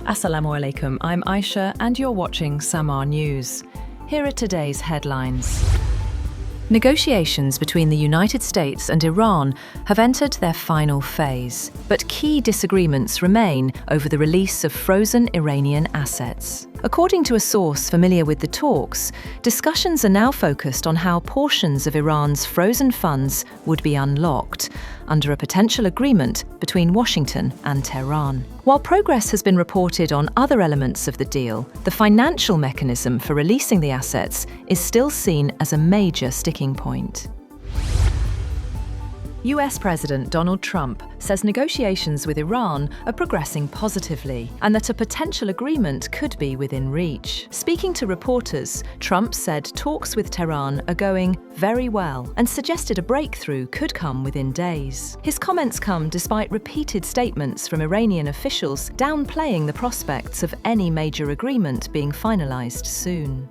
Assalamu alaikum, I'm Aisha and you're watching SAMAA News. Here are today's headlines. Negotiations between the United States and Iran have entered their final phase, but key disagreements remain over the release of frozen Iranian assets. According to a source familiar with the talks, discussions are now focused on how portions of Iran's frozen funds would be unlocked under a potential agreement between Washington and Tehran. While progress has been reported on other elements of the deal, the financial mechanism for releasing the assets is still seen as a major sticking point. US President Donald Trump says negotiations with Iran are progressing positively and that a potential agreement could be within reach. Speaking to reporters, Trump said talks with Tehran are going very well and suggested a breakthrough could come within days. His comments come despite repeated statements from Iranian officials downplaying the prospects of any major agreement being finalized soon.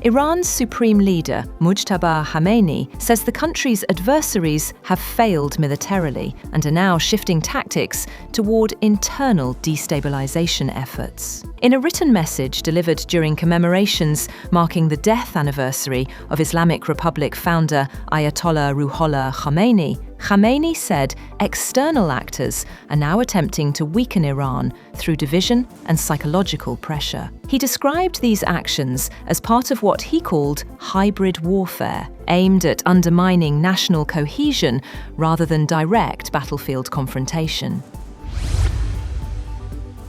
Iran's supreme leader, Mujtaba Khamenei, says the country's adversaries have failed militarily and are now shifting tactics toward internal destabilization efforts. In a written message delivered during commemorations marking the death anniversary of Islamic Republic founder Ayatollah Ruhollah Khomeini, Khamenei said external actors are now attempting to weaken Iran through division and psychological pressure. He described these actions as part of what he called hybrid warfare, aimed at undermining national cohesion rather than direct battlefield confrontation.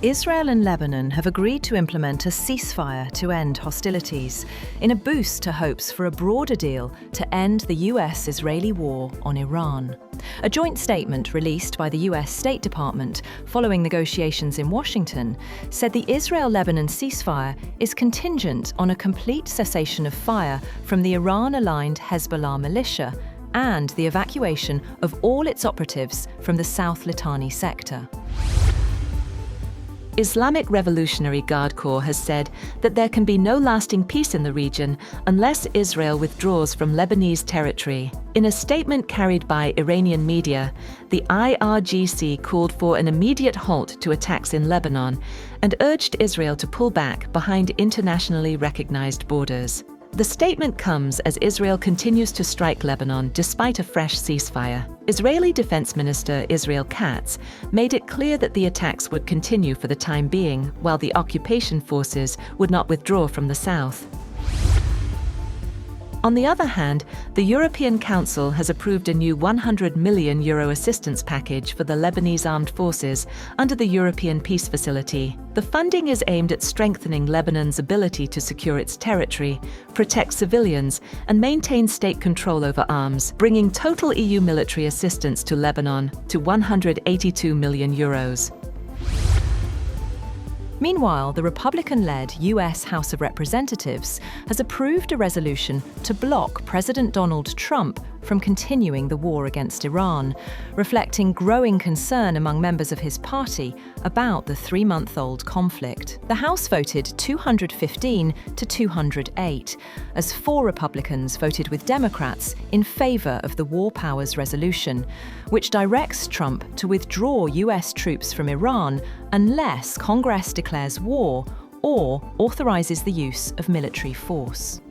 Israel and Lebanon have agreed to implement a ceasefire to end hostilities, in a boost to hopes for a broader deal to end the US-Israeli war on Iran. A joint statement released by the US State Department following negotiations in Washington said the Israel-Lebanon ceasefire is contingent on a complete cessation of fire from the Iran-aligned Hezbollah militia and the evacuation of all its operatives from the South Litani sector. Islamic Revolutionary Guard Corps has said that there can be no lasting peace in the region unless Israel withdraws from Lebanese territory. In a statement carried by Iranian media, the IRGC called for an immediate halt to attacks in Lebanon and urged Israel to pull back behind internationally recognized borders. The statement comes as Israel continues to strike Lebanon despite a fresh ceasefire. Israeli Defense Minister Israel Katz made it clear that the attacks would continue for the time being, while the occupation forces would not withdraw from the south. On the other hand, the European Council has approved a new €100 million assistance package for the Lebanese armed forces under the European Peace Facility. The funding is aimed at strengthening Lebanon's ability to secure its territory, protect civilians, and maintain state control over arms, bringing total EU military assistance to Lebanon to €182 million. Meanwhile, the Republican-led US House of Representatives has approved a resolution to block President Donald Trump from continuing the war against Iran, reflecting growing concern among members of his party about the 3-month-old conflict. The House voted 215 to 208, as 4 Republicans voted with Democrats in favor of the War Powers Resolution, which directs Trump to withdraw US troops from Iran unless Congress declares war or authorizes the use of military force.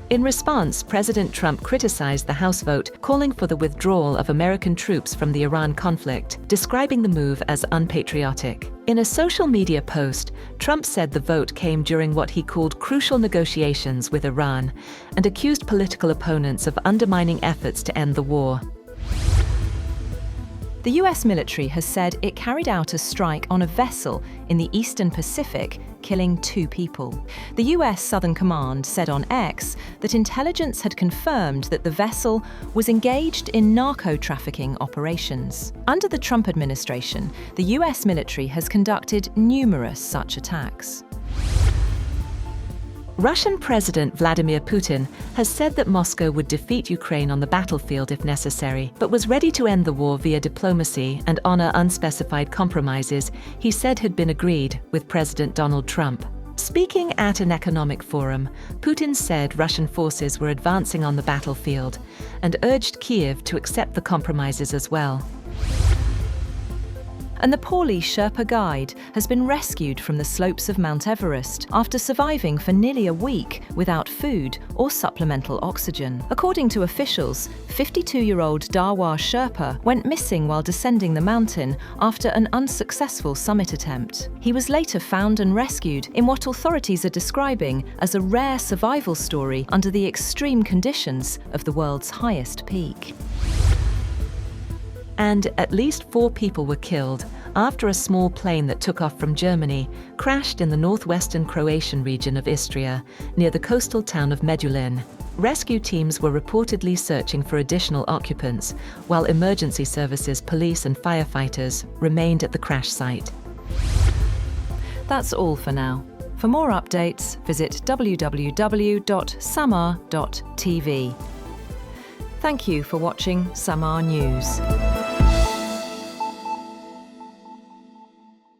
In response, President Trump criticized the House vote calling for the withdrawal of American troops from the Iran conflict, describing the move as unpatriotic. In a social media post, Trump said the vote came during what he called crucial negotiations with Iran and accused political opponents of undermining efforts to end the war. The US military has said it carried out a strike on a vessel in the Eastern Pacific, killing 2 people. The US Southern Command said on X that intelligence had confirmed that the vessel was engaged in narco-trafficking operations. Under the Trump administration, the US military has conducted numerous such attacks. Russian President Vladimir Putin has said that Moscow would defeat Ukraine on the battlefield if necessary, but was ready to end the war via diplomacy and honor unspecified compromises he said had been agreed with President Donald Trump. Speaking at an economic forum, Putin said Russian forces were advancing on the battlefield and urged Kyiv to accept the compromises as well. A Nepali Sherpa guide has been rescued from the slopes of Mount Everest after surviving for nearly a week without food or supplemental oxygen. According to officials, 52-year-old Dawa Sherpa went missing while descending the mountain after an unsuccessful summit attempt. He was later found and rescued in what authorities are describing as a rare survival story under the extreme conditions of the world's highest peak. And at least 4 people were killed after a small plane that took off from Germany crashed in the northwestern Croatian region of Istria, near the coastal town of Medulin. Rescue teams were reportedly searching for additional occupants, while emergency services, police and firefighters remained at the crash site. That's all for now. For more updates, visit www.samaa.tv. Thank you for watching SAMAA News.